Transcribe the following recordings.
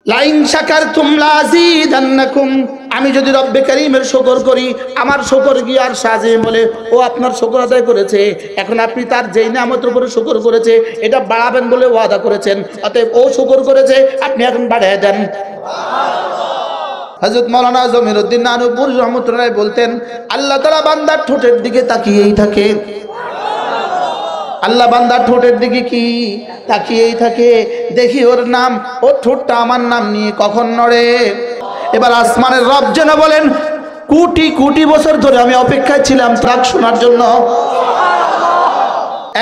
Line শাকারতুম লাযীদান্নাকুম, আমি যদি রব্বে কারীমের শুকর করি, আমার শুকর কি আর সাজে বলে ও আপনার শুকর আদায় করেছে, এখন আপনি তার যেই নিয়ামতের উপরে শুকর করেছে এটা বাড়াবেন বলে ওয়াদা করেছেন, অতএব ও শুকর করেছে আপনি এখন বাড়ায় দেন। হযরত মাওলানা জমিরউদ্দিন নানুপুরি রহমাতুল্লাহ বলতেন, আল্লাহ তাআলা বান্দার ঠোঁটের দিকে তাকিয়েই থাকে। আল্লাহ বান্দার ঠোঁটের দিকে কি তাকিয়েই থাকে, দেখি ওর নাম, ওর ঠোঁটটা আমার নাম নিয়ে কখন নড়ে। এবার আসমানের রব যেন বলেন, কোটি কোটি বছর ধরে আমি অপেক্ষায় ছিলাম ট্রাক শোনার জন্য।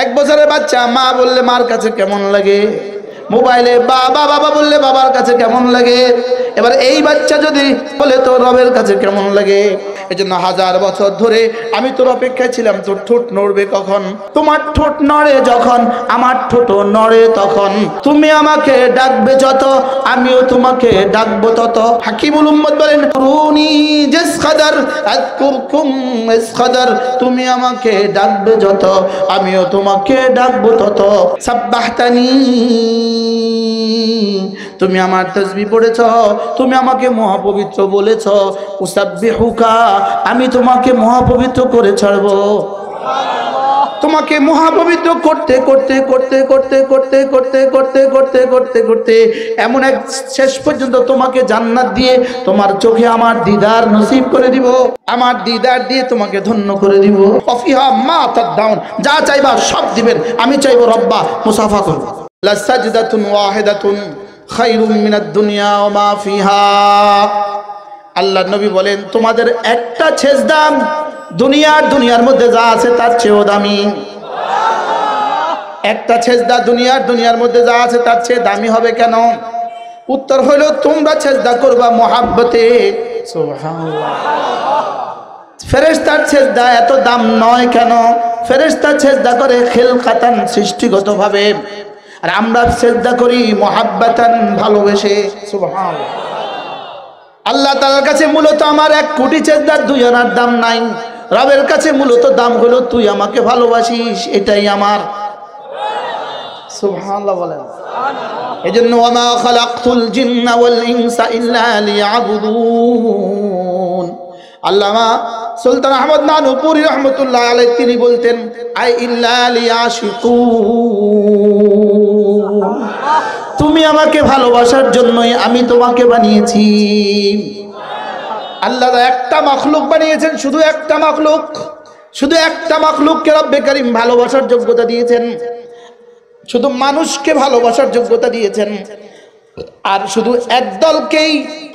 1 বছরের বাচ্চা মা বললে মার কাছে কেমন লাগে, মোবাইলে বাবা বাবা বললে বাবার কাছে কেমন লাগে, এবার এই বাচ্চা যদি বলে তো রবের কাছে কেমন লাগে। এজন্য 1000 বছর ধরে আমি তোর অপেক্ষায় ছিলাম, তোর ঠোঁট নড়বে কখন। তোমার ঠোঁট নড়ে যখন আমার ঠোঁটও নড়ে তখন। তুমি আমাকে ডাকবে যত আমিও তোমাকে ডাকবো তত। হাকিমুল উম্মত বলেন, রুনি জিস কদর আযকুরকুম ইস কদর, তুমি আমাকে ডাকবে যত আমিও তোমাকে ডাকবো তত। সাব্বাহতানি, তুমি আমার তাসবিহ পড়েছ, তুমি আমাকে মহাপবিত্র বলেছ। উসাব্বিহুকা, আমি তোমাকে মহাপবিত্র করে ছাড়বো। তোমাকে মহাপবিত্র করতে করতে করতে করতে করতে করতে করতে করতে করতে করতে এমন এক শেষ পর্যন্ত তোমাকে জান্নাত দিয়ে তোমার চোখে আমার দিদার নসিব করে দিব, আমার দিদার দিয়ে তোমাকে ধন্য করে দিব। অফিহা মা তাদাউন, যা চাইবা সব দিবেন, আমি চাইবো রব্বা মুসাফা করব। লাসাজদাতুন ওয়াহিদাতুন খায়রুম মিনাদ দুনিয়া ওয়া মা ফিহা। আল্লাহর নবী বলেন, তোমাদের একটা সেজদা দুনিয়ার মধ্যে যা আছে তার চেয়েও দামি। একটা সেজদা দুনিয়ার মধ্যে যা আছে তার চেয়ে দামি হবে কেন? উত্তর হলো, তোমরা সেজদা করবা মহাব্বতে। সুবহানাল্লাহ। ফেরেশতার সেজদা এত দাম নয় কেন? ফেরেশতা সেজদা করে খিলকাতান, সৃষ্টিগতভাবে, আর আমরা সেজদা করি মুহাব্বাতান, ভালোবেসে। সুবহানাল্লাহ। আল্লাহ তাআলার কাছে মূলত আমার 1 কোটি সেজদার 2 আনার দাম নাই। রবের কাছে মূলত দাম হলো তুই আমাকে ভালোবাসিস, এটাই আমার। সুবহানাল্লাহ বলেন। এজন্য ওয়ামা খালাকতুল জিন্না ওয়াল ইনসা ইল্লা লিয়াবুদুন। আল্লামা সুলতান আহমদ নানুপুরি রহমাতুল্লাহ আলাইহি তিনি বলতেন, আই ইল্লা লিয়াশিকুন, তুমি আমাকে ভালোবাসার জন্যই আমি তোমাকে বানিয়েছি। আল্লাহ একটা মাখলুক বানিয়েছেন, শুধু একটা মাখলুক, শুধু একটা মাখলুককে রব্বে কারীম ভালোবাসার যোগ্যতা দিয়েছেন, শুধু মানুষকে ভালোবাসার যোগ্যতা দিয়েছেন, আর শুধু একদলকেই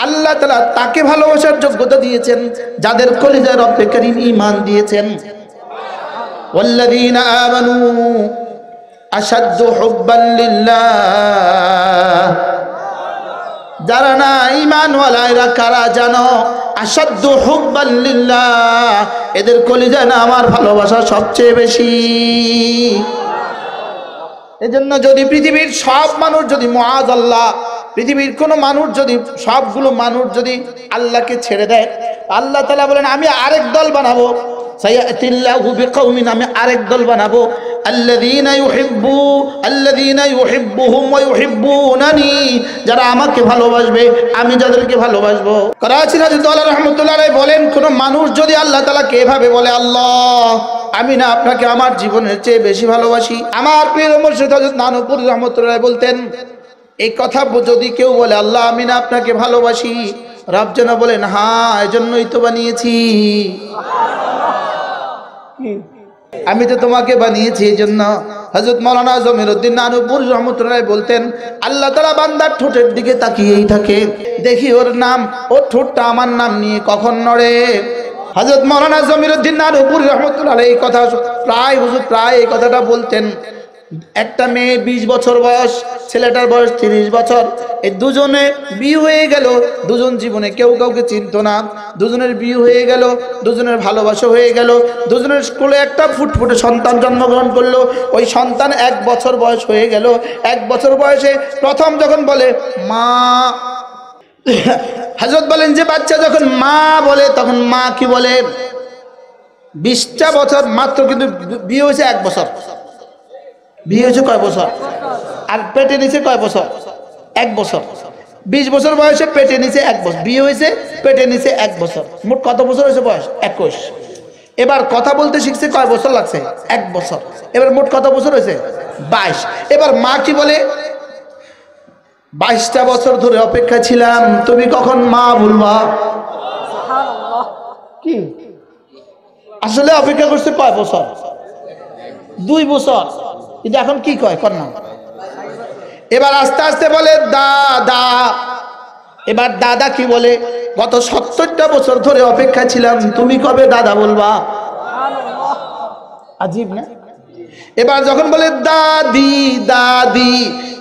আল্লাহ তাআলা তাকে ভালোবাসার যোগ্যতা দিয়েছেন যাদের কলিজায় রব্বে কারীম ঈমান দিয়েছেন। ওয়াল্লাযীনা আমানু আশাদ্দু হুব্বান লিল্লাহ, যারা না ঈমানওয়ালা এরা কারা জানো? আশাদ্দু হুব্বান লিল্লাহ, এদের কলিজায় না আমার ভালোবাসা সবচেয়ে বেশি। এজন্য যদি পৃথিবীর সব মানুষ যদি মুআযাল্লাহ, পৃথিবীর কোন মানুষ যদি, সবগুলো মানুষ যদি আল্লাহকে ছেড়ে দেয়, আল্লাহ তাআলা বলেন আমি আরেক দল বানাবো, সায়াতিল্লাহু বিকওমিন, আমি আরেক দল বানাবো, আল্লাযীনা ইউহিব্বুহুম ওয়া ইউহিব্বুনানি, যারা আমাকে ভালোবাসবে আমি যাদেরকে ভালোবাসবো। করাচির হযরত আল্লাহ রাহমাতুল্লাহ আলাইহি বলেন, কোন মানুষ যদি আল্লাহ তাআলাকে এভাবে বলে, আল্লাহ আমি না আপনাকে আমার জীবনের চেয়ে বেশি ভালোবাসি। আমার প্রিয় মুর্শিদ হযরত নানুপুরি রহমাতুল্লাহ আলাইহি বলতেন, এই কথা যদি কেউ বলে, আল্লাহ আমি না আপনাকে ভালোবাসি, রব যেন বলেন, হ্যাঁ এজন্যই তো বানিয়েছি, আমি তো তোমাকে বানিয়েছি এজন্য। হযরত মাওলানা জমিরউদ্দিন নানুপুরি রহমাতুল্লাহ আলাইহি বলতেন, আল্লাহ তাআলা বান্দার ঠোঁটের দিকে তাকিয়েই থাকে, দেখি ওর নাম, ওর ঠোঁটটা আমার নাম নিয়ে কখন নড়ে। হযরত মাওলানা জমিরউদ্দিন নানুপুরি রহমাতুল্লাহ আলাইহি এই কথা প্রায় এই কথাটা বলতেন। একটা মেয়ে 20 বছর বয়স, ছেলেটার বয়স 30 বছর, এই দুজনে বিয়ে হয়ে গেল, দুজন জীবনে কেউ কাউকে চিনতো না, দুজনের বিয়ে হয়ে গেল, দুজনের ভালোবাসা হয়ে গেল, দুজনের স্কুলে একটা ফুটফুটে সন্তান জন্মগ্রহণ করলো। ওই সন্তান 1 বছর বয়স হয়ে গেল। 1 বছর বয়সে প্রথম যখন বলে মা, হযরত বলেন যে বাচ্চা যখন মা বলে তখন মা কি বলে? 20টা বছর মাত্র, কিন্তু বিয়ে হয়েছে 1 বছর। বিয়ে হয়েছে কয় বছর? আর পেটে নিচে কয় বছর? 1 বছর। 20 বছর বয়সে পেটে নিচে 1 বছর, বিয়ে হয়েছে পেটে নিচে 1 বছর, মোট কত বছর হয়েছে বয়স? 21। এবার কথা বলতে শিখছে কয় বছর লাগছে? 1 বছর। এবার মোট কত বছর হয়েছে? 22। এবার মা কি বলে? 22টা বছর ধরে অপেক্ষা ছিলাম, তুমি কখন মা বলবা? কি আসলে অপেক্ষা করছে কয় বছর? 2 বছর। কিন্তু এখন কি কয় কন্যা? এবার আস্তে আস্তে বলে দাদা। এবার দাদা কি বলে? গত 70টা বছর ধরে অপেক্ষা ছিলাম, তুমি কবে দাদা বলবা? আজীব না? এবার যখন বলে দাদি দাদি,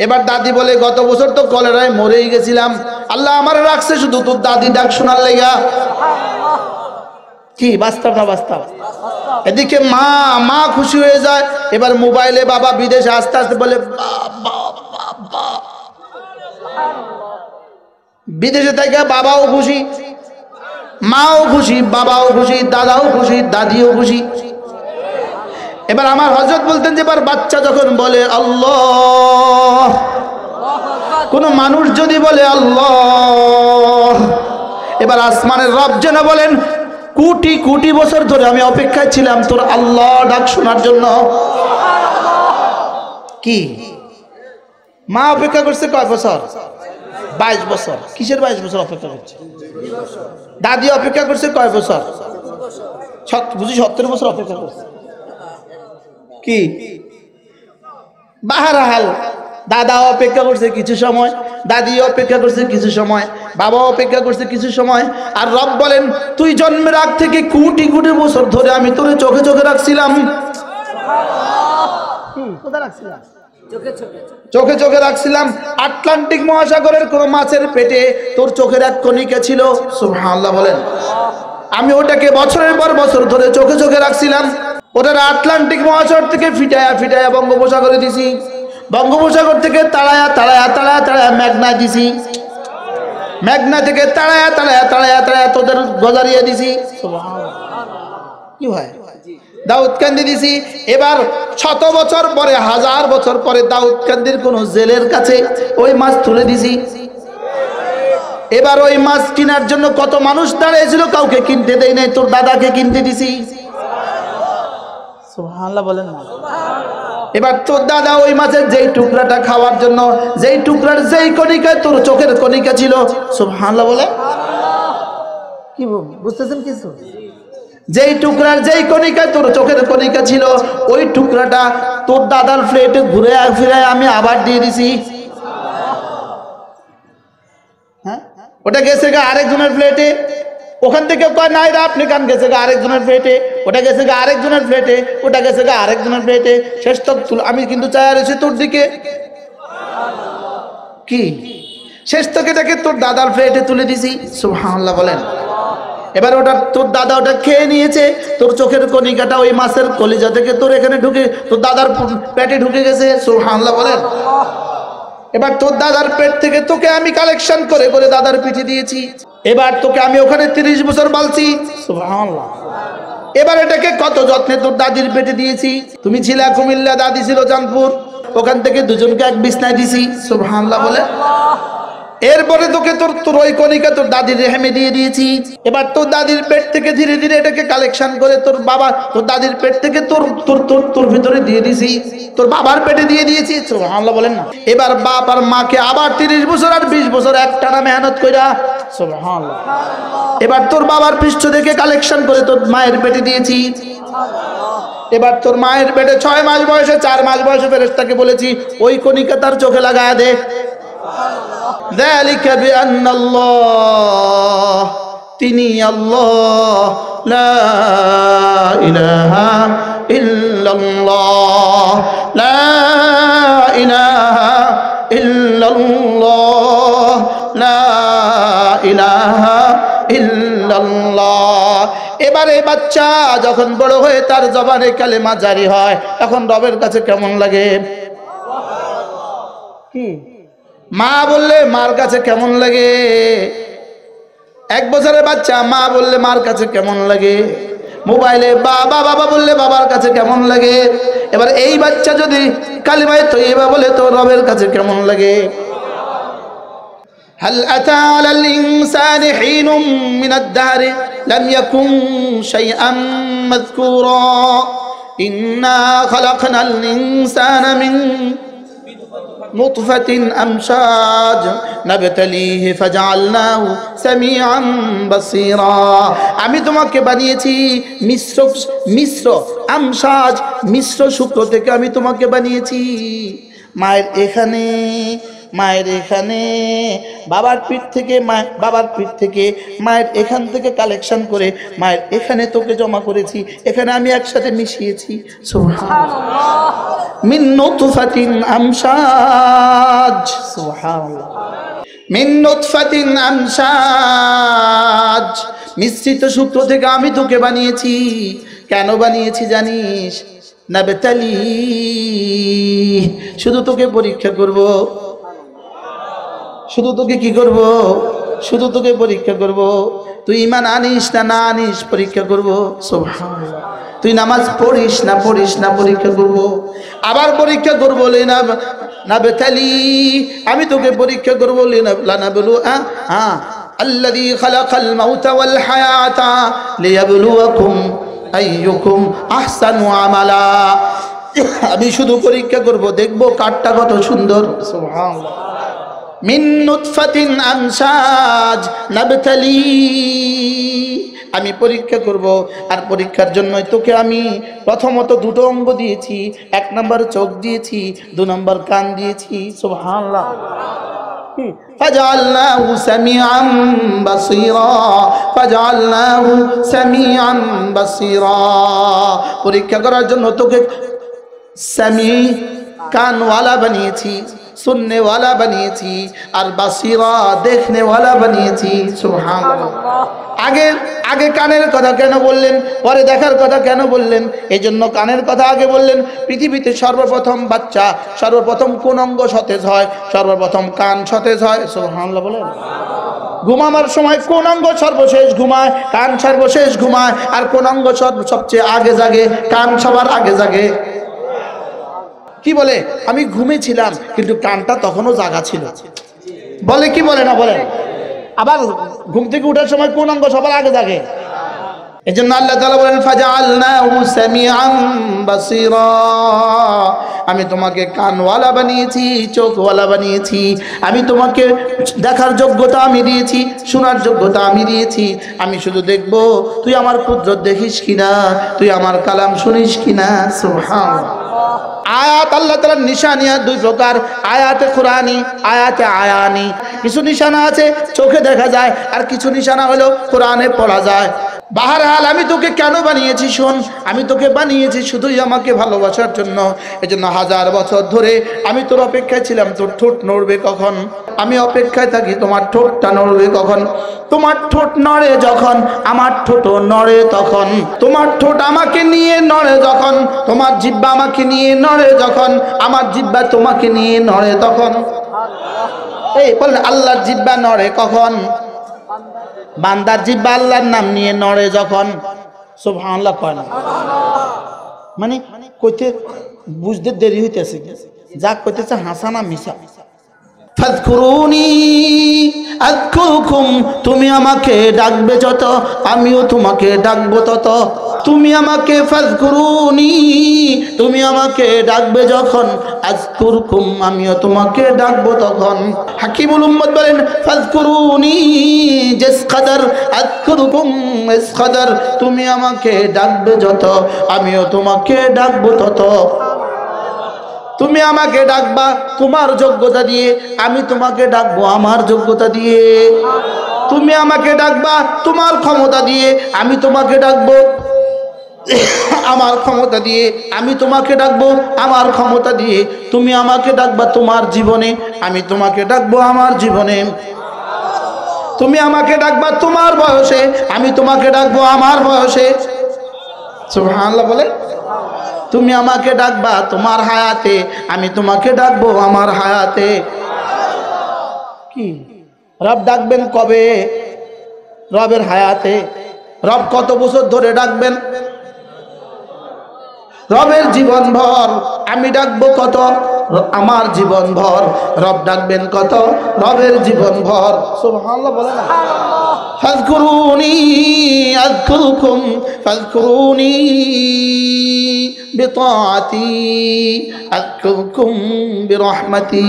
এবার দাদি বলে গত বছর তো কলেরায় মরেই গেছিলাম, আল্লাহ আমার রাখছে শুধু তোর দাদি ডাক শোনার লেগা। কি বাস্তব না বাস্তব? এদিকে মা মা খুশি হয়ে যায়। এবার মোবাইলে বাবা বিদেশে আস্তে আস্তে বলে বাবা, বিদেশে থেকে বাবাও খুশি, মাও খুশি, বাবাও খুশি, দাদাও খুশি, দাদিও খুশি। এবার আমার হযরত বলতেন যে এবার বাচ্চা যখন বলে আল্লাহ, কোন মানুষ যদি বলে আল্লাহ, এবার আসমানের রব যেন বলেন কোটি কোটি বছর ধরে আমি অপেক্ষায় ছিলাম তোর আল্লাহ ডাক শোনার জন্য। কি মা অপেক্ষা করছে কয় বছর? 22 বছর। কিসের 22 বছর অপেক্ষা করছে? দাদি অপেক্ষা করছে কয় বছর? বুঝি 70 বছর অপেক্ষা করছে। কি বাহারাহাল দাদা অপেক্ষা করছে কিছু সময়, দাদি অপেক্ষা করছে কিছু সময়, বাবা অপেক্ষা করছে কিছু সময়। আর রব বলেন তুই জন্মের আগ থেকে কোটি কোটি বছর ধরে আমি তোরে চোখে চোখে রাখছিলাম। কোথায় রাখছিলাম? চোখে চোখে রাখছিলাম। আটলান্টিক মহাসাগরের কোন মাছের পেটে তোর চোখের এক কণিকা ছিল। সুবহানাল্লাহ বলেন। আমি ওটাকে বছরের পর বছর ধরে চোখে চোখে রাখছিলাম। ওটা আটলান্টিক মহাসাগর থেকে ফিটায়া ফিটায়া বঙ্গোপসাগরে দিছি, বঙ্গোপসাগর থেকে তাড়ায়া তাড়ায়া তাড়ায়া তাড়ায়া মেঘনা দিছি, মেঘনা থেকে তাড়ায়া তাড়ায়া তাড়ায়া তাড়ায়া তোদের গজারিয়ে দিছি। কি হয়? দাউদকান্দি দিছি। এবার 100 বছর পরে, 1000 বছর পরে দাউদকান্দির কোন জেলের কাছে ওই মাছ তুলে দিছি। এবার ওই মাছ কেনার জন্য কত মানুষ দাঁড়িয়েছিল, কাউকে কিনতে দেই নাই, তোর দাদাকে কিনতে দিছি। সুবহানাল্লাহ বলেন না? এবার তোর দাদা ওই মাছের যেই টুকরাটা খাওয়ার জন্য, যেই টুকরার যেই কণিকা তোর চোখের কণিকা ছিল, সুবহানাল্লাহ বলে। কি বুঝতেছেন কিছু? যেই টুকরার যেই কণিকা তোর চোখের কণিকা ছিল, ওই টুকরাটা তোর দাদার প্লেটে ঘুরে ফিরে আমি আবার দিয়ে দিছি। হ্যাঁ, ওটা গেছে গা আরেকজনের প্লেটে, ওখান থেকে কয় নাই রে আপনি কান গেছে গা আরেকজনের প্লেটে, ওটা গেছে গা আরেকজনের প্লেটে, ওটা গেছে গা আরেকজনের প্লেটে। শেষ তক আমি কিন্তু চায়া রয়েছি তোর দিকে। কি শেষ তক এটাকে তোর দাদার প্লেটে তুলে দিছি। সুবহানাল্লাহ বলেন। এবার ওটা তোর দাদা ওটা খেয়ে নিয়েছে, তোর চোখের কণিকাটা ওই মাছের কলিজা থেকে তোর এখানে ঢুকে তোর দাদার পেটে ঢুকে গেছে। সুবহানাল্লাহ বলেন। এবার তোর দাদার পেট থেকে তোকে আমি কালেকশন করে করে দাদার পিঠে দিয়েছি। এবার তোকে আমি ওখানে 30 বছর বালছি। সুবহানাল্লাহ। এবার এটাকে কত যত্নে তোর দাদির পেটে দিয়েছি। তুমি ছিলা কুমিল্লা, দাদি ছিল চাঁদপুর, ওখান থেকে দুজনকে এক বিছনায় দিছি। সুবহানাল্লাহ বলে। এরপরে তোকে তোর ওই কণিকা তোর দাদির রেহেমে দিয়ে দিয়েছি। এবার তোর দাদির পেট থেকে ধীরে ধীরে এটাকে কালেকশন করে তোর বাবা তোর দাদির পেট থেকে তোর তোর তোর তোর ভিতরে দিয়ে দিয়েছি, তোর বাবার পেটে দিয়ে দিয়েছি। সুবহানাল্লাহ বলেন না? এবার বাপ আর মাকে আবার 30 বছর আর 20 বছর একটানা মেহনত কইরা, সুবহানাল্লাহ, এবার তোর বাবার পৃষ্ঠ থেকে কালেকশন করে তোর মায়ের পেটে দিয়েছি। এবার তোর মায়ের পেটে 6 মাস বয়সে 4 মাস বয়সে ফেরেশতাকে বলেছি ওই কণিকা তার চোখে লাগায়া দে। ذلك بأن الله তিনি আল্লাহ, লা ইলাহা ইল্লাল্লাহ, লা ইলাহা ইল্লাল্লাহ, লা ইলাহা ইল্লাল্লাহ। এবারে বাচ্চা যখন বড় হয়ে তার জবানে কালেমা জারি হয়, তখন রবের কাছে কেমন লাগে? কি মা বললে মার কাছে কেমন লাগে? 1 বছরের বাচ্চা মা বললে মার কাছে কেমন লাগে? মোবাইলে বাবা বাবা বললে বাবার কাছে কেমন লাগে? এবার এই বাচ্চা যদি কালিমায়ে তয়্যিবা বলে তো রবের কাছে কেমন লাগে? হাল আতা আলাল ইনসানি হিনুম মিনাদ দাহরি লাম ইয়াকুন শাইআম মাযকুরা ইন্না খালাকনাল ইনসানা মিন নুতফাতিন আমশাজ নাবতালিহি ফাজআলনাহু সামিআন বাসীরা। আমি তোমাকে বানিয়েছি মিশ্র আমশাজ, মিশ্র শুক্র থেকে আমি তোমাকে বানিয়েছি। মায়ের এখানে বাবার পিঠ থেকে মায়ের এখান থেকে কালেকশন করে মায়ের এখানে তোকে জমা করেছি, এখানে আমি একসাথে মিশিয়েছি। সুবহানাল্লাহ। মিন নুতফাতিন আমশাজ, সুবহানাল্লাহ, মিন নুতফাতিন আমশাজ, মিশ্রিত সূত্র থেকে আমি তোকে বানিয়েছি। কেন বানিয়েছি জানিস? নাবতালি, শুধু তোকে পরীক্ষা করব, শুধু তোকে কি করব? শুধু তোকে পরীক্ষা করব। তুই ঈমান আনিস না আনিস পরীক্ষা করব। সুবহানাল্লাহ। তুই নামাজ পড়িস না পরীক্ষা করব। আবার পরীক্ষা করব। নাবতালি, আমি তোকে পরীক্ষা করব। লানাবলু আল্লাযী খালাকাল মাউতা ওয়াল হায়াতা লিয়াবলুয়াকুম আইয়ুকুম আহসানু আমালা। আমি শুধু পরীক্ষা করব, দেখব কারটা কত সুন্দর। সুবহানাল্লাহ। মিন নুতফাতিন আমশাজ নাবতালি, আমি পরীক্ষা করব। আর পরীক্ষার জন্যই তোকে আমি প্রথমত দুটো অঙ্গ দিয়েছি। 1 নম্বর চোখ দিয়েছি, 2 নম্বর কান দিয়েছি। সুবহানাল্লাহ। ফাজআলনাহু সামিআন বাসীরা, ফাজআলনাহু সামিআন বাসীরা। পরীক্ষা করার জন্য তোকে সামি, কানওয়ালা বানিয়েছি, सुनने বানিয়েছি, আর বাসীরা, দেখনে ওয়ালা বানিয়েছি। সুবহানাল্লাহ। আগে কানের কথা কেন বললেন, পরে দেখার কথা কেন বললেন? এই জন্য কানের কথা আগে বললেন। পৃথিবীতে সর্বপ্রথম বাচ্চা সর্বপ্রথম কোন অঙ্গ সতেজ হয়? সর্বপ্রথম কান সতেজ হয়। সুবহানাল্লাহ বলেন। ঘুমাবার সময় কোন অঙ্গ সর্বশেষ ঘুমায়? কান সর্বশেষ ঘুমায়। আর কোন অঙ্গ সবচেয়ে আগে জাগে? কান সবার আগে জাগে। কি বলে? আমি ঘুমিয়েছিলাম কিন্তু কানটা তখনও জাগা ছিল। বলে কি বলে না বলে? আবার ঘুম থেকে ওঠার সময় কোন অঙ্গ সবার আগে জাগে? এজন্য আল্লাহ তাআলা বলেন ফাজআলনাহু সামিআন বাসীরা, আমি তোমাকে কানওয়ালা বানিয়েছি, চোখওয়ালা বানিয়েছি। আমি তোমাকে দেখার যোগ্যতা আমি দিয়েছি, শোনার যোগ্যতা আমি দিয়েছি। আমি শুধু দেখব তুই আমার কুদরত দেখিস কিনা, তুই আমার কালাম শুনিস কিনা। সুবহানাল্লাহ। আয়াত আল্লাহ তাআলার নিশানিয়া 2 প্রকার, আয়াতে কুরআনি, আয়াতে আয়ানি। কিছু নিশানা আছে চোখে দেখা যায়, আর কিছু নিশানা হলো কোরআনে পড়া যায়। বাহরহাল আমি তোকে কেন বানিয়েছি শোন। আমি তোকে বানিয়েছি শুধুই আমাকে ভালোবাসার জন্য। এজন্য 1000 বছর ধরে আমি তোর অপেক্ষায় ছিলাম, তোর ঠোঁট নড়বে কখন। আমি অপেক্ষায় থাকি তোমার ঠোঁটটা নড়বে কখন। তোমার ঠোঁট নড়ে যখন আমার ঠোঁটও নড়ে তখন। তোমার ঠোঁট আমাকে নিয়ে নড়ে যখন, তোমার জিহ্বা আমাকে নিয়ে নড়ে যখন, আমার জিহ্বা তোমাকে নিয়ে নড়ে তখন। এই বলেন আল্লাহর জিহ্বা নড়ে কখন? বান্দার জিহ্বা আল্লাহর নাম নিয়ে নড়ে যখন। সুবহানাল্লাহ কয় না? মানে কইতে বুঝতে দেরি হইতেছে, যা কইতেছে হাসানা মিশা। ফাযকুরুনি আযকুরকুম, তুমি আমাকে ডাকবে যত আমিও তোমাকে ডাকবো তত। তুমি আমাকে ফাযকুরুনি, তুমি আমাকে ডাকবে যখন, আযকুরকুম, আমিও তোমাকে ডাকবো তখন। হাকিমুল উম্মত বলেন ফাযকুরুনি জিস কদর আযকুরকুম ইস কদর, তুমি আমাকে ডাকবে যত আমিও তোমাকে ডাকবো তত। তুমি আমাকে ডাকবা তোমার যোগ্যতা দিয়ে, আমি তোমাকে ডাকবো আমার যোগ্যতা দিয়ে। তুমি আমাকে ডাকবা তোমার ক্ষমতা দিয়ে, আমি তোমাকে ডাকবো আমার ক্ষমতা দিয়ে। আমি তোমাকে ডাকবো আমার ক্ষমতা দিয়ে। তুমি আমাকে ডাকবা তোমার জীবনে, আমি তোমাকে ডাকবো আমার জীবনে। তুমি আমাকে ডাকবা তোমার বয়সে, আমি তোমাকে ডাকবো আমার বয়সে। সুবহানাল্লাহ বলে। তুমি আমাকে ডাকবা তোমার হায়াতে, আমি তোমাকে ডাকবো আমার হায়াতে। কি রব ডাকবেন কবে? রবের হায়াতে। রব কত বছর ধরে ডাকবেন? রবের জীবন ভর। আমি ডাকবো কত? আমার জীবন ভর। রব ডাকবেন কত? রবের জীবন ভর। সুবহানাল্লাহ বলেন না? ফাযকুরুনি আযকুরুকুম ফাযকুরুনি বিতাআতি আযকুরুকুম বিরহমাতি।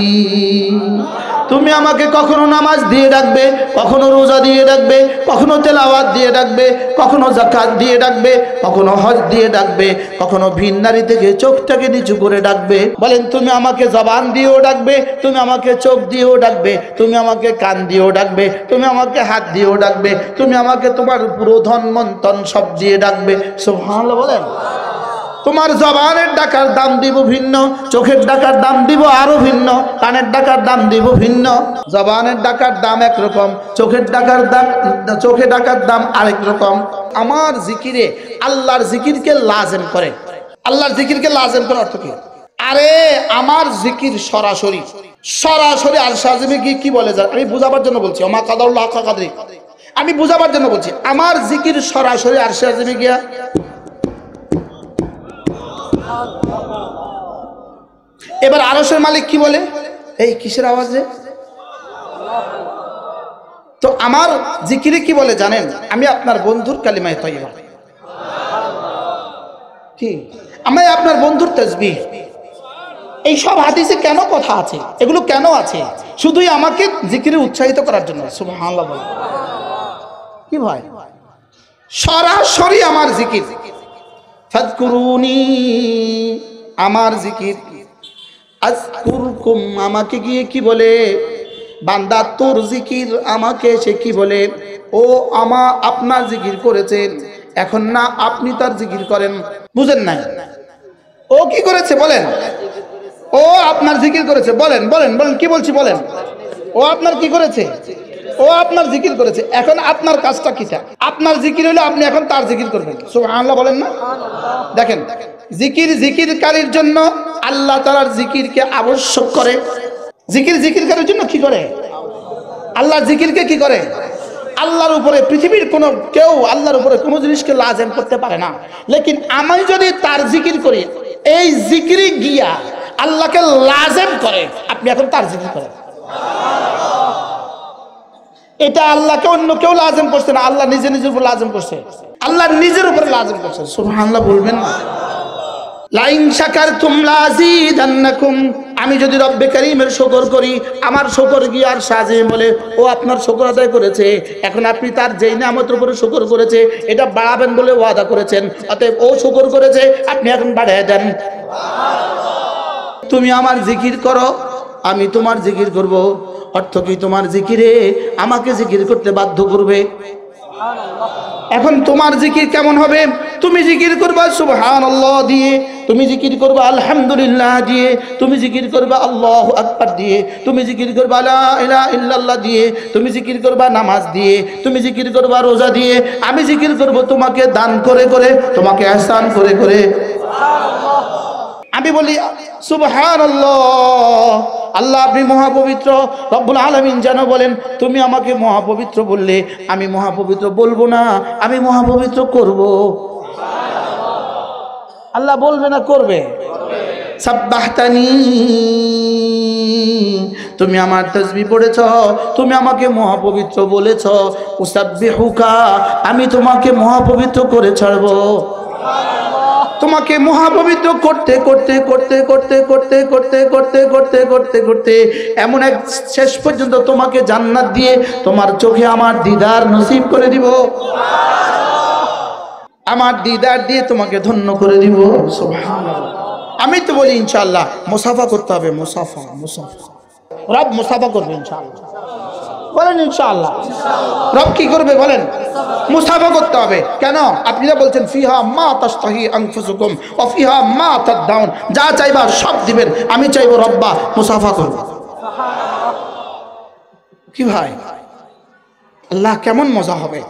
তুমি আমাকে কখনো নামাজ দিয়ে ডাকবে, কখনো রোজা দিয়ে ডাকবে, কখনো তেলাওয়াত দিয়ে ডাকবে, কখনো যাকাত দিয়ে ডাকবে, কখনো হজ দিয়ে ডাকবে, কখনো ভিন নারী থেকে চোখটাকে নিচু করে ডাকবে। বলেন তুমি আমাকে জবান দিয়েও ডাকবে, তুমি আমাকে চোখ দিয়েও ডাকবে, তুমি আমাকে কান দিয়েও ডাকবে, তুমি আমাকে হাত দিয়েও ডাকবে, তুমি আমাকে তোমার পুরো ধন মন্তন সব দিয়ে ডাকবে। সুবহানাল্লাহ বলেন। তোমার জবানের ডাকার দাম দিব ভিন্ন, চোখের ডাকার দাম দিব আরো ভিন্ন, কানের ডাকার দাম দিব ভিন্ন। জবানের ডাকার দাম একরকম, চোখের ডাকার দাম আরেক রকম। আমার জিকিরে আল্লাহর জিকিরকে লাজেম করে। আল্লাহর জিকিরকে লাজেম করে অর্থ কি? আরে আমার জিকির সরাসরি আরশ আজিমে কি বলে যায় আমি বুঝাবার জন্য বলছি। ওমা কাদারুল্লাহ হাক্কা কাদরি, আমি বুঝাবার জন্য বলছি। আমার জিকির সরাসরি আরশ আজিমে গিয়া এবার আরশের মালিক কি বলে? এই কিসের আওয়াজ রে? তো আমার জিকিরে কি বলে জানেন? আমি আপনার বন্ধুর কালিমায়ে তাইয়্যিবা, কি আমি আপনার বন্ধুর তাসবিহ। এই সব হাদিসে কেন কথা আছে? এগুলো কেন আছে? শুধুই আমাকে জিকিরে উৎসাহিত করার জন্য। সুবহানাল্লাহ বলেন। কি ভাই, সরাসরি আমার জিকির। ফাযকুরুনি আমার জিকির, আযকুরকুম আমাকে গিয়ে কি বলে? বান্দা তোর জিকির আমাকে সে কি বলে? ও আপনার জিকির করেছেন, এখন না আপনি তার জিকির করেন। বুঝেন নাই? ও কি করেছে বলেন? ও আপনার জিকির করেছে। বলেন বলেন বলেন কি বলছি বলেন? ও আপনার কি করেছে? ও আপনার জিকির করেছে। এখন আপনার কাজটা কিটা? আপনার জিকির হলো আপনি এখন তার জিকির করবেন। সুবহানাল্লাহ বলেন না? দেখেন, জিকিরকারীর জন্য আল্লাহ তাআলার জিকিরকে আবশ্যক করে। জিকিরকারীর জন্য কি করে? আল্লাহ জিকিরকে কি করে? আল্লাহর উপরে পৃথিবীর কোনো কেউ আল্লাহর উপরে কোনো জিনিসকে লাজেম করতে পারে না। লেকিন আমি যদি তার জিকির করি, এই জিকিরে গিয়া আল্লাহকে লাজেম করে, আপনি এখন তার জিকির করেন। এটা আল্লাহকে অন্য কেউ লাজেম করছে না, আল্লাহ নিজের উপর লাজেম করছে। আল্লাহ নিজের উপরে লাজেম করছে। সুবহানাল্লাহ বলবেন না? লাইন শাকারতুম লাযীদান্নাকুম, আমি যদি রব্বে কারীমের শুকর করি, আমার শুকর গিয়ে আর সাজে বলে ও আপনার শুকর আদায় করেছে, এখন আপনি তার যেই নিয়ামতের উপরে শুকর করেছে এটা বাড়াবেন বলে ওয়াদা করেছেন, অতএব ও শুকর করেছে, আপনি এখন বাড়ায় দেন। তুমি আমার জিকির করো, আমি তোমার জিকির করব। অর্থ কি? তোমার জিকিরে আমাকে জিকির করতে বাধ্য করবে। এখন তোমার জিকির কেমন হবে? তুমি জিকির করবা সুবহানাল্লাহ দিয়ে, তুমি জিকির করবা আলহামদুলিল্লাহ দিয়ে, তুমি জিকির করবা আল্লাহু আকবার দিয়ে, তুমি জিকির করবা লা ইলাহা ইল্লাল্লাহ দিয়ে, তুমি জিকির করবা নামাজ দিয়ে, তুমি জিকির করবা রোজা দিয়ে। আমি জিকির করব তোমাকে দান করে করে, তোমাকে ইহসান করে করে। আমি বলি সুবহানাল্লাহ, আল্লাহ আপনি মহাপবিত্র, রব্বুল আলামিন যেন বলেন তুমি আমাকে মহাপবিত্র বললে, আমি মহাপবিত্র বলবো না, আমি মহাপবিত্র করব। আল্লাহ বলবে না করবে? সাব্বাহতানি, তুমি আমার তাসবিহ পড়েছ, তুমি আমাকে মহাপবিত্র বলেছ। উসাব্বিহুকা, আমি তোমাকে মহাপবিত্র করে ছাড়বো। তোমাকে মহাপবিত্র করতে করতে করতে করতে করতে করতে করতে করতে করতে করতে এমন এক শেষ পর্যন্ত তোমাকে জান্নাত দিয়ে তোমার চোখে আমার দিদার নসিব করে দিব। আমার দিদার দিয়ে তোমাকে ধন্য করে দিব। সুবহানাল্লাহ। আমি তো বলি ইনশাআল্লাহ মুসাফা করতে হবে। মুসাফা রব মুসাফা করবে ইনশাআল্লাহ। বলেন ইনশাআল্লাহ। রব কি করবে বলেন? মুসাফা করতে হবে। কেন? আপনারা বলছেন ফিহা মা তাশতাহি আনফুসুকুম ওয়া ফিহা মা তাদউন, যা চাইবা সব দিবেন। আমি চাইবো রব্বা মুসাফা করব। কি ভাই, আল্লাহ কেমন মজা হবে।